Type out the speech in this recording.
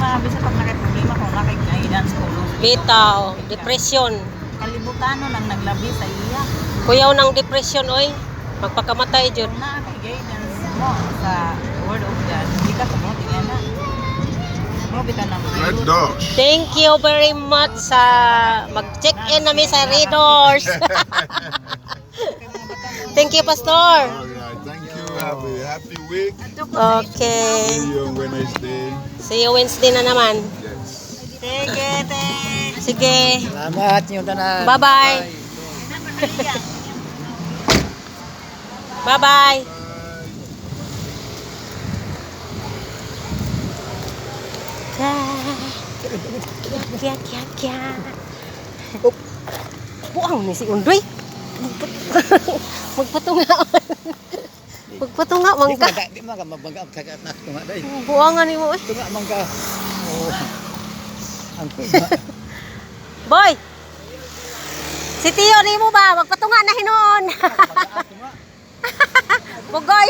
mabi sa pag nakay-problema kung nakay-guidance ko. Bitaw, depression. Kalibutano nang naglabi sa iya. Kuyaw ng depression, oy. Magpakamatay jud. Kung nakay-guidance mo sa Word of God, hindi ka kamuti yan na. Mo bitaw na Red Doors. Thank you very much sa mag-check-in namin sa Readers. Thank you, Pastor. Alright, thank you. Have a happy week. Okay. See you on Wednesday. See you Wednesday na naman. Yes. Sige, te. Sige. Salamat yung tanan. Bye-bye. Bye-bye. Kya, kya, kya. Buang ni si Undoy. Magpatunga. Magpatunga man ka. Di man ka mabangga ang sagat na tunga day. Buangan ni mo. Tunga man ka. Oh. Ang Boy! Si Tio ni mo ba? Magpatunga na hinon. Bugoy!